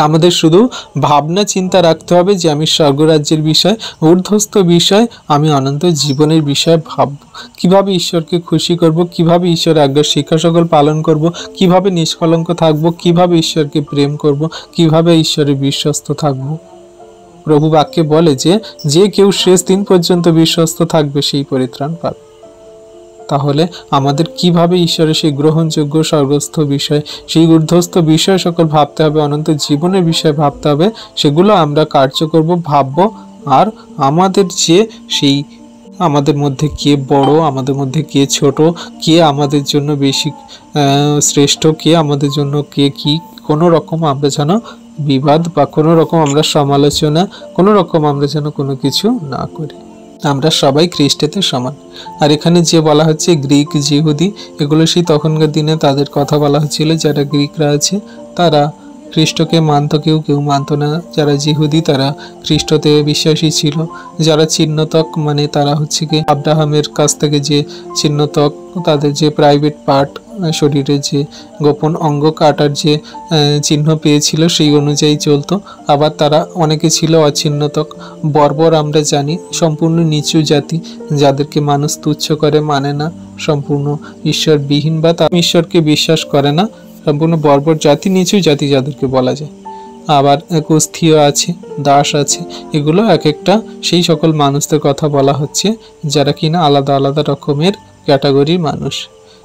আমাদের শুধু ভাবনা চিন্তা রাখতে হবে যে আমি স্বর্গরাজ্যের বিষয়, ঊর্ধ্বস্থ বিষয়, আমি অনন্ত জীবনের বিষয়ে ভাবব, কিভাবে ঈশ্বরকে খুশি করব, কিভাবে ঈশ্বরের আজ্ঞা শিক্ষা সকল পালন করব, কিভাবে নিষ্কলঙ্ক থাকব, কিভাবে ঈশ্বরকে প্রেম করব, কিভাবে ঈশ্বরের বিশ্বস্ত থাকব। প্রভু বাক্যে বলে যে যে কেউ শেষ দিন পর্যন্ত বিশ্বস্ত থাকবে সেই পরিত্রাণ পাবে। তাহলে আমাদের কিভাবে ঈশ্বরের সেই গ্রহণযোগ্য স্বর্গস্থ বিষয়, সেই ঊর্ধ্বস্থ বিষয় সকল ভাবতে হবে, অনন্ত জীবনের বিষয়ে ভাবতে হবে, সেগুলো আমরা কার্য করব, ভাবব। আর আমাদের যে সেই আমাদের মধ্যে কে বড়, আমাদের মধ্যে কে ছোট, কে আমাদের জন্য বেশি শ্রেষ্ঠ, কে আমাদের জন্য কে কি, কোনো রকম আমরা যেন বিবাদ বা কোনো রকম আমরা সমালোচনা, কোনো রকম আমরা যেন কোনো কিছু না করি। আমরা সবাই খ্রিস্টেতে সমান। আর এখানে যে বলা হচ্ছে গ্রিক, জিহুদি, এগুলো সেই তখনকার দিনে তাদের কথা বলা হচ্ছিল। যারা গ্রিকরা আছে তারা খ্রিস্টকে মানত, কেউ কেউ মানত না। যারা জিহুদি তারা খ্রিস্টতে বিশ্বাসী ছিল। যারা চিহ্নতক, মানে তারা হচ্ছে কি আব্রাহামের কাছ থেকে যে চিহ্নতক, তাদের যে প্রাইভেট পার্ট, শরীরে যে গোপন অঙ্গ কাটার যে চিহ্ন পেয়েছিল সেই অনুযায়ী চলতো। আবার তারা অনেকে ছিল অচিহ্নতক। বর্বর আমরা জানি সম্পূর্ণ নিচু জাতি, যাদেরকে মানুষ তুচ্ছ করে, মানে না, সম্পূর্ণ ঈশ্বরবিহীন, বা তারা ঈশ্বরকে বিশ্বাস করে না, সম্পূর্ণ বর্বর জাতি, নিচু জাতি যাদেরকে বলা যায়। আবার কুস্থীয় আছে, দাস আছে, এগুলো এক একটা সেই সকল মানুষদের কথা বলা হচ্ছে যারা কিনা আলাদা আলাদা রকমের ক্যাটাগরির মানুষ।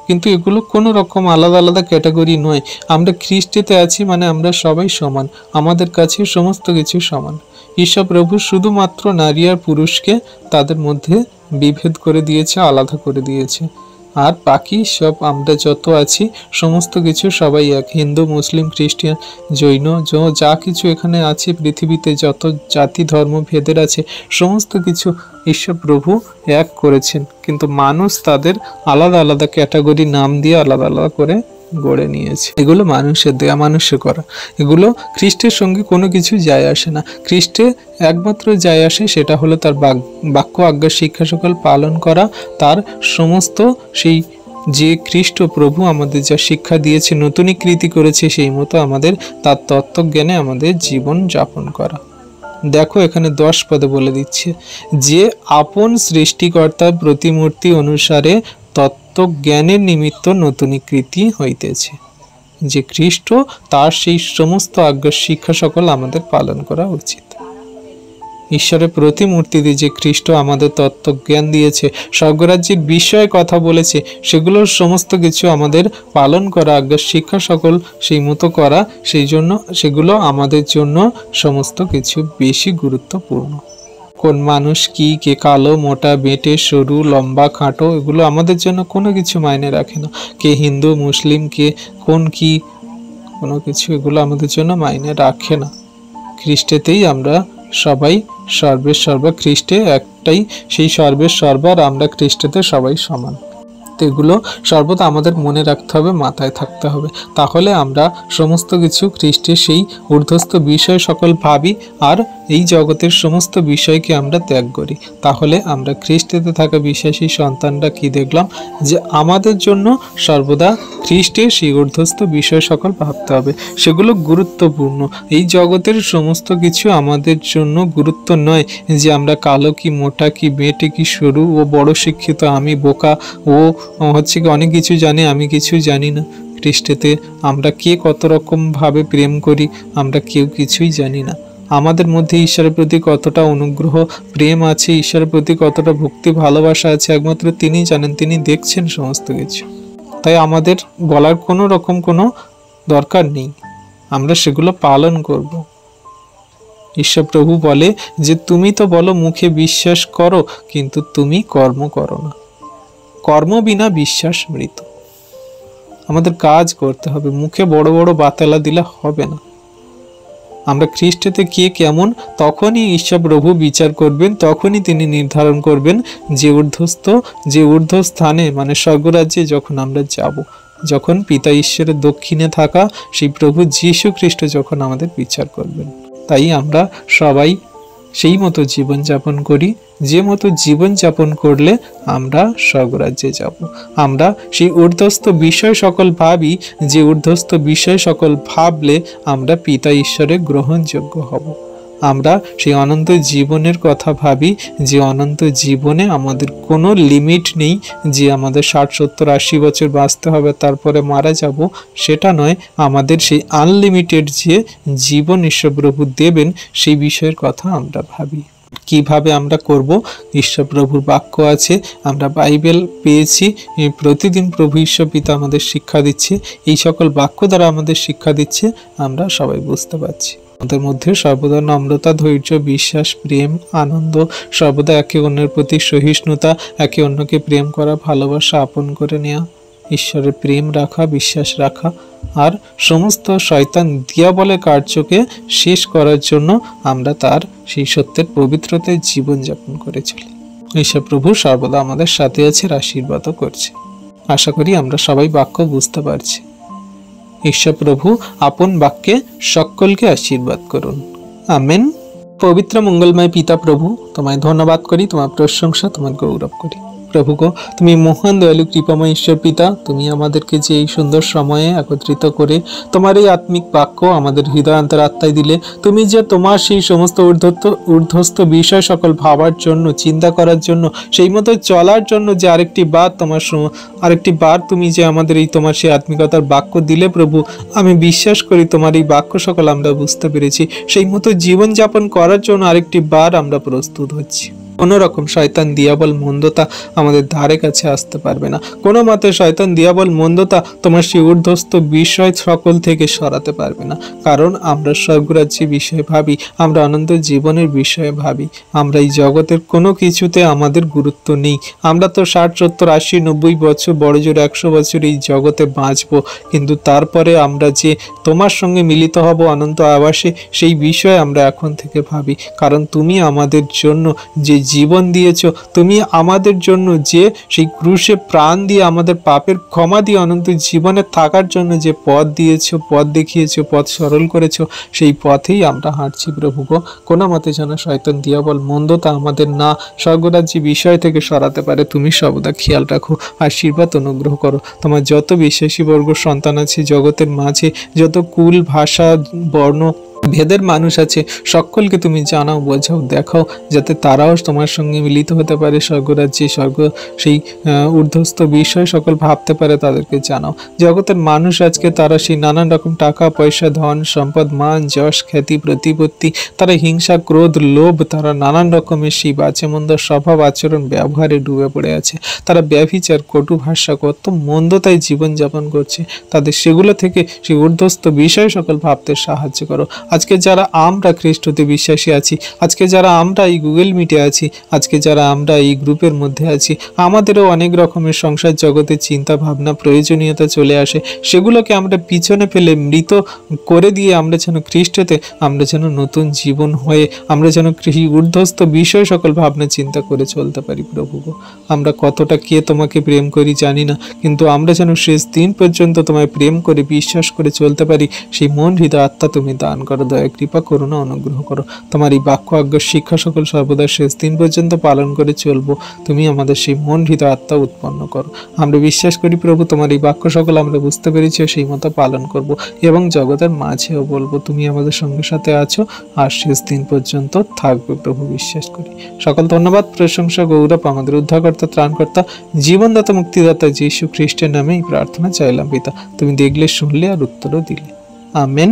কিন্তু এগুলো কোনো রকম আলাদা আলাদা ক্যাটাগরি নয়। আমরা খ্রিস্টেতে আছি মানে আমরা সবাই সমান, আমাদের কাছে সমস্ত কিছু সমান। ঈশ্বর প্রভু শুধুমাত্র নারী আর পুরুষকে তাদের মধ্যে বিভেদ করে দিয়েছে, আলাদা করে দিয়েছে। আর বাকি সব আমরা যত আছি সমস্ত কিছু সবাই এক। হিন্দু, মুসলিম, খ্রিস্টান, জৈন, যা কিছু এখানে আছে পৃথিবীতে, যত জাতি ধর্ম ভেদের আছে, সমস্ত কিছু ঈশ্বর প্রভু এক করেছেন। কিন্তু মানুষ তাদের আলাদা আলাদা ক্যাটাগরি নাম দিয়ে আলাদা আলাদা করে গড়ে নিয়েছে। এগুলো মানুষের দেয়া, মানুষের করা। এগুলো খ্রিস্টের সঙ্গে কোনো কিছু যায় আসে না। খ্রিস্টে একমাত্র যায় আসে সেটা হলো তার বাক্য আজ্ঞা শিক্ষা সকল পালন করা, তার সমস্ত সেই যে খ্রিস্ট প্রভু আমাদের যা শিক্ষা দিয়েছে, নতুনীকৃতি করেছে, সেই মতো আমাদের তার তত্ত্বজ্ঞানে আমাদের জীবন যাপন করা। দেখো এখানে 10 পদে বলে দিচ্ছে যে আপন সৃষ্টিকর্তার প্রতিমূর্তি অনুসারে তত্ত্বজ্ঞানের নিমিত্ত নতুনীকৃতি হইতেছে। যে খ্রিস্ট, তার সেই সমস্ত আজ্ঞা শিক্ষা সকল আমাদের পালন করা উচিত। ঈশ্বরের প্রতিমূর্তিতে যে খ্রিস্ট আমাদের তত্ত্বজ্ঞান দিয়েছে, স্বর্গরাজ্যের বিষয়ে কথা বলেছে, সেগুলোর সমস্ত কিছু আমাদের পালন করা, আজ্ঞার শিক্ষা সকল সেই মতো করা, সেই জন্য সেগুলো আমাদের জন্য সমস্ত কিছু বেশি গুরুত্বপূর্ণ। কোন মানুষ কি, কে কালো, মোটা, বেঁটে, সরু, লম্বা, খাটো, এগুলো আমাদের জন্য কোনো কিছু মাইনে রাখে না। কে হিন্দু, মুসলিম, কে কোন কি, কোনো কিছু এগুলো আমাদের জন্য মাইনে রাখে না। খ্রিস্টেতেই আমরা সবাই সর্বের সর্বা, খ্রিস্টে একটাই সেই সর্বের সর্বা, আর আমরা খ্রিস্টেতে সবাই সমান। এগুলো সর্বদা আমাদের মনে রাখতে হবে, মাথায় থাকতে হবে। তাহলে আমরা সমস্ত কিছু খ্রিস্টের সেই ঊর্ধ্বস্থ বিষয় সকল ভাবি, আর এই জগতের সমস্ত বিষয়কে আমরা ত্যাগ করি। তাহলে আমরা খ্রিস্টেতে থাকা বিশ্বাসী সন্তানরা কি দেখলাম, যে আমাদের জন্য সর্বদা খ্রিস্টের সেই ঊর্ধ্বস্থ বিষয় সকল ভাবতে হবে, সেগুলো গুরুত্বপূর্ণ। এই জগতের সমস্ত কিছু আমাদের জন্য গুরুত্ব নয়, যে আমরা কালো কি, মোটা কি, বেঁটে কি, সরু, ও বড় শিক্ষিত, আমি বোকা, ও হচ্ছে কি অনেক কিছু জানে, আমি কিছু জানি না। খ্রিস্টেতে আমরা কে কত রকম ভাবে প্রেম করি, আমরা কেউ কিছুই জানি না। আমাদের মধ্যে ঈশ্বরের প্রতি কতটা অনুগ্রহ, প্রেম আছে, ঈশ্বরের প্রতি কতটা ভক্তি, ভালোবাসা আছে, একমাত্র তিনিই জানেন, তিনি দেখছেন সমস্ত কিছু। তাই আমাদের বলার কোনো রকম কোনো দরকার নেই, আমরা সেগুলো পালন করব। ঈশ্বর প্রভু বলে যে তুমি তো বলো মুখে বিশ্বাস করো, কিন্তু তুমি কর্ম করো না। কর্ম বিনা বিশ্বাস মৃত। আমাদের কাজ করতে হবে, মুখে বড় বড় বাতালা দিলে হবে না। আমরা খ্রিস্টেতে কে কেমন, তখনই ঈশ্বর প্রভু বিচার করবেন, তখনই তিনি নির্ধারণ করবেন যে ঊর্ধ্ব স্থানে, মানে স্বর্গরাজ্যে যখন আমরা যাব, যখন পিতা ঈশ্বরের দক্ষিণে থাকা সেই প্রভু যীশু খ্রিস্ট যখন আমাদের বিচার করবেন। তাই আমরা সবাই সেই মতো জীবনযাপন করি, যে মতো জীবনযাপন করলে আমরা স্বর্গরাজ্যে যাব। আমরা সেই ঊর্ধ্বস্থ বিষয় সকল ভাবি, যে ঊর্ধ্বস্থ বিষয় সকল ভাবলে আমরা পিতা ঈশ্বরের গ্রহণযোগ্য হব। আমরা সেই অনন্ত জীবনের কথা ভাবি, যে অনন্ত জীবনে আমাদের কোনো লিমিট নেই, যে আমাদের 60, 70, 80 বছর বাঁচতে হবে তারপরে মারা যাব, সেটা নয়। আমাদের সেই আনলিমিটেড যে জীবন ঈশ্বরপ্রভু দেবেন, সেই বিষয়ের কথা আমরা ভাবি। কিভাবে আমরা করব? ঈশ্বরপ্রভুর বাক্য আছে, আমরা বাইবেল পেয়েছি, প্রতিদিন প্রভু ঈশ্বর পিতা আমাদের শিক্ষা দিচ্ছে, এই সকল বাক্য দ্বারা আমাদের শিক্ষা দিচ্ছে, আমরা সবাই বুঝতে পারছি। আমাদের মধ্যে সর্বদা নম্রতা, ধৈর্য, বিশ্বাস, প্রেম, আনন্দ, সর্বদা একে অন্যের প্রতি সহিষ্ণুতা, একে অন্যকে প্রেম করা, ভালোবাসা, আপন করে নেওয়া, ঈশ্বরের প্রেম রাখা, বিশ্বাস রাখা, আর সমস্ত শয়তান দিয়াবলের কার্যকে শেষ করার জন্য আমরা তার সেই সত্যের পবিত্রতায় জীবনযাপন করে চলি। ঈশ্বর প্রভু সর্বদা আমাদের সাথে আছে, আশীর্বাদও করছে। আশা করি আমরা সবাই বাক্য বুঝতে পারছি। ঈশ্বর প্রভু আপন বাক্যে সকলকে আশীর্বাদ করুন। আমেন। পবিত্র মঙ্গলময় পিতা প্রভু, তোমায় ধন্যবাদ করি, তোমার প্রশংসা, তোমার গৌরব করি। প্রভু গো, তুমি মহান দয়ালু কৃপাময় ঈশ্বর পিতা, তুমি আমাদেরকে যে এই সুন্দর সময়ে একত্রিত করে তোমার এই আত্মিক বাক্য আমাদের হৃদয় অন্তরাত্মায় দিলে, তুমি যে তোমার সেই সমস্ত ঊর্ধ্বস্থ বিষয় সকল ভাবার জন্য, চিন্তা করার জন্য, সেই মতো চলার জন্য যে আরেকটি বার তুমি যে আমাদের এই তোমার সেই আত্মিকতার বাক্য দিলে প্রভু, আমি বিশ্বাস করি তোমার এই বাক্য সকল আমরা বুঝতে পেরেছি। সেই মতো জীবনযাপন করার জন্য আরেকটি বার আমরা প্রস্তুত হচ্ছি। কোনো রকম শয়তান দিয়াবল মন্দতা আমাদের ধারে কাছে আসতে পারবে না। কোনো মতে শয়তান দিয়াবল মন্দতা তোমার সেই ঊর্ধ্বস্থ বিষয় সকল থেকে সরাতে পারবে না। কারণ আমরা স্বর্গরাজ্যের বিষয়ে ভাবি, আমরা অনন্ত জীবনের বিষয়ে ভাবি। আমরা এই জগতের কোনো কিছুতে আমাদের গুরুত্ব নেই। আমরা তো 60, 70, 80, 90 বছর, বড় জোর 100 বছর এই জগতে বাঁচবো, কিন্তু তারপরে আমরা যে তোমার সঙ্গে মিলিত হব অনন্ত আবাসে, সেই বিষয়ে আমরা এখন থেকে ভাবি। কারণ তুমি আমাদের জন্য যে জীবন দিয়েছ, তুমি আমাদের জন্য যে সেই ক্রুশে প্রাণ দিয়ে আমাদের পাপের ক্ষমা দিয়ে অনন্ত জীবনে থাকার জন্য যে পথ দিয়েছ, পথ দেখিয়েছ, পথ সরল করেছ, সেই পথেই আমরা হাঁটছি প্রভু গো। কোনো মতে যেন শয়তান দিয়াবল মন্দতা আমাদের না স্বর্গরাজ্য বিষয় থেকে সরাতে পারে, তুমি সর্বদা খেয়াল রাখো, আশীর্বাদ অনুগ্রহ করো। তোমার যত বিশ্বাসী বর্গ সন্তান আছে জগতের মাঝে, যত কুল, ভাষা, বর্ণ, ভেদের মানুষ আছে, সকলকে তুমি জানাও, বোঝাও, দেখাও, যাতে তারাও তোমার সঙ্গে মিলিত হতে পারে স্বর্গরাজ্যে, সেই ঊর্ধ্বস্থ বিষয় সকল ভাবতে পারে, তাদেরকে জানাও। জগতের মানুষ আজকে তারা সেই নানান রকম টাকা পয়সা, ধন সম্পদ, মান যশ, খ্যাতি, প্রতিপত্তি, তারা হিংসা, ক্রোধ, লোভ, তারা নানান রকমের সেই বাজে মন্দ স্বভাব আচরণ ব্যবহারে ডুবে পড়ে আছে। তারা ব্যভিচার, কটু ভাষা, কত মন্দতায় জীবনযাপন করছে। তাদের সেগুলো থেকে সেই ঊর্ধ্বস্থ বিষয় সকল ভাবতে সাহায্য করো। আজকে যারা আমরা খ্রিস্টতে বিশ্বাসী আছি, আজকে যারা আমরা এই গুগল মিটে আছি, আজকে যারা আমরা এই গ্রুপের মধ্যে আছি, আমাদেরও অনেক রকমের সংসার জগতের চিন্তা ভাবনা, প্রয়োজনীয়তা চলে আসে। সেগুলোকে আমরা পিছনে ফেলে মৃত করে দিয়ে আমরা যেন খ্রিস্টতে, আমরা যেন নতুন জীবন হয়ে, আমরা যেন ঊর্ধ্বস্থ বিষয় সকল ভাবনা চিন্তা করে চলতে পারি। প্রভু গো, আমরা কতটা কে তোমাকে প্রেম করি জানি না, কিন্তু আমরা যেন শেষ দিন পর্যন্ত তোমায় প্রেম করে বিশ্বাস করে চলতে পারি, সেই মন হৃদয় আত্মা তুমি দান করো। দয়া কৃপা করুণা অনুগ্রহ করো। তোমার এই বাক্য আজ্ঞা শিক্ষা সকল সর্বদা শেষ দিন পর্যন্ত পালন করে চলবো। তুমি আমাদের সেই মন হৃদয় আত্মা উৎপন্ন করো। আমরা বিশ্বাস করি প্রভু, তোমার এই বাক্য সকল আমরা বুঝতে পেরেছি, সেই মতো পালন করব এবং জগতের মাঝেও বলবো তুমি আমাদের সঙ্গে সাথে আছো আর শেষ দিন পর্যন্ত থাকবে। প্রভু বিশ্বাস করি। সকল ধন্যবাদ, প্রশংসা, গৌরব আমাদের উদ্ধারকর্তা, ত্রাণকর্তা, জীবনদাতা, মুক্তিদাতা যীশু খ্রিস্টের নামেই প্রার্থনা চাইলাম পিতা। তুমি দেখলে, শুনলে আর উত্তরও দিলে। আমেন।